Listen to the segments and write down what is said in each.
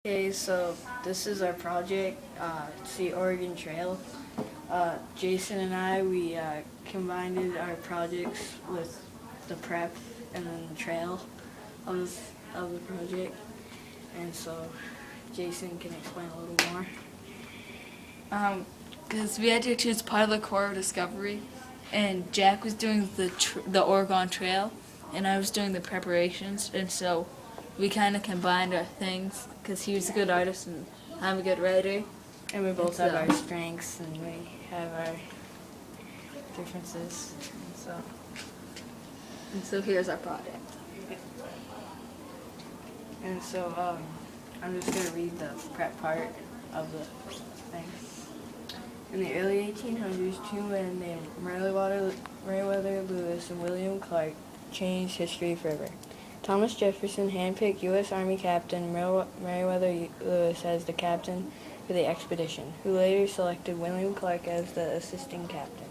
Okay, so this is our project. It's the Oregon Trail. Jason and I, we combined our projects with the prep and then the trail of the project. And so Jason can explain a little more. Because we had to choose part of the Corps of Discovery, and Jack was doing the Oregon Trail, and I was doing the preparations, and so we kind of combined our things because he was a good artist and I'm a good writer. And we both have our strengths and we have our differences. And so here's our project. And so I'm just going to read the prep part of the thing. In the early 1800s, two men named Meriwether Lewis and William Clark changed history forever. Thomas Jefferson handpicked U.S. Army Captain Meriwether Lewis as the captain for the expedition, who later selected William Clark as the assisting captain.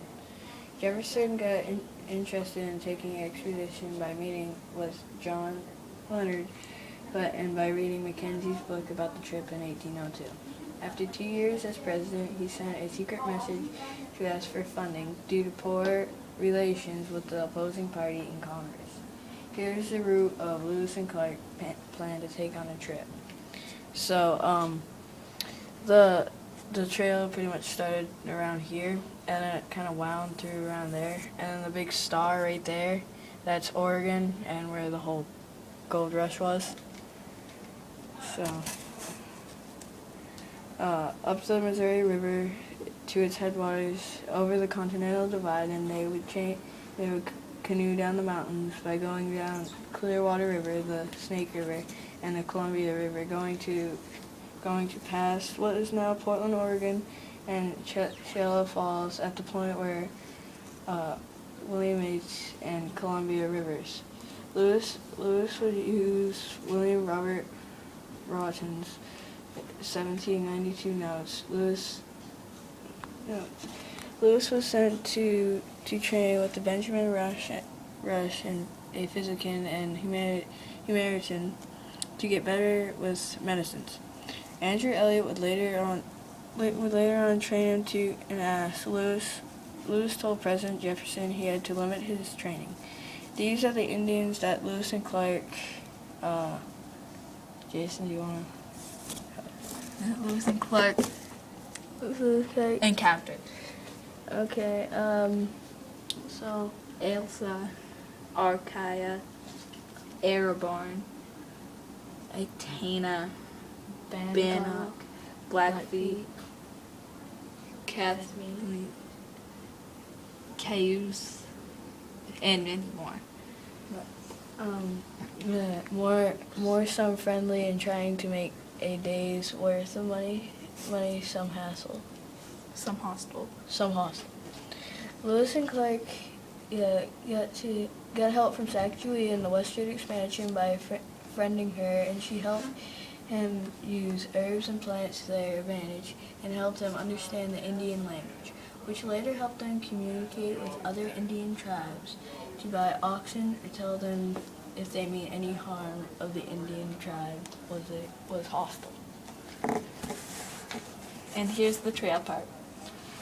Jefferson got interested in taking the expedition by meeting with John Leonard and by reading Mackenzie's book about the trip in 1802. After 2 years as president, he sent a secret message to ask for funding due to poor relations with the opposing party in Congress. Here's the route of Lewis and Clark planned to take on a trip. So the trail pretty much started around here, and then it kind of wound through around there, and then the big star right there, that's Oregon and where the whole gold rush was. So up the Missouri River to its headwaters, over the Continental Divide, and they would canoe down the mountains by going down Clearwater River, the Snake River, and the Columbia River, going to pass what is now Portland, Oregon, and Chella Falls at the point where William H. and Columbia Rivers. Lewis would use William Robert Rawson's 1792 notes. Lewis was sent to train with the Benjamin Rush and a physician and humanitarian to get better with medicines. Andrew Elliott would later on train him to and ask Lewis told President Jefferson he had to limit his training. These are the Indians that Lewis and Clark. Jason, do you want to? Lewis and Clark encountered. Okay. So Elsa, Archaea, Ereborn, Aetna, Bannock, Blackfeet, Cathmine, Cayuse, and many more. More some friendly and trying to make a day's worth of money, some hassle. Some hostile. Lewis and Clark got help from Sacagawea in the western expansion by friending her, and she helped him use herbs and plants to their advantage and helped them understand the Indian language, which later helped them communicate with other Indian tribes to buy oxen or tell them if they mean any harm of the Indian tribe was hostile. And here's the trail part.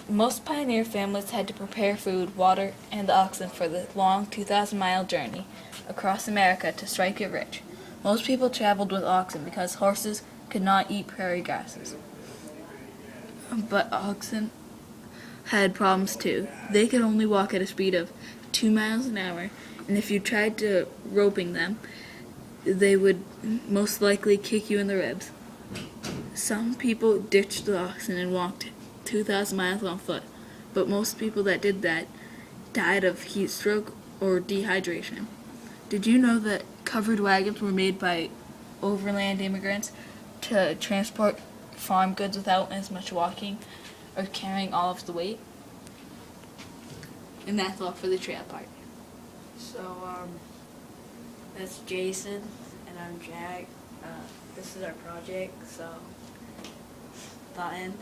Most pioneer families had to prepare food, water, and the oxen for the long 2,000-mile journey across America to strike it rich. Most people traveled with oxen because horses could not eat prairie grasses. But oxen had problems too. They could only walk at a speed of 2 miles an hour, and if you tried to roping them, they would most likely kick you in the ribs. Some people ditched the oxen and walked 2,000 miles on foot, but most people that did that died of heat stroke or dehydration. Did you know that covered wagons were made by overland immigrants to transport farm goods without as much walking or carrying all of the weight? And that's all for the trail part. So that's Jason and I'm Jack. This is our project. So the end.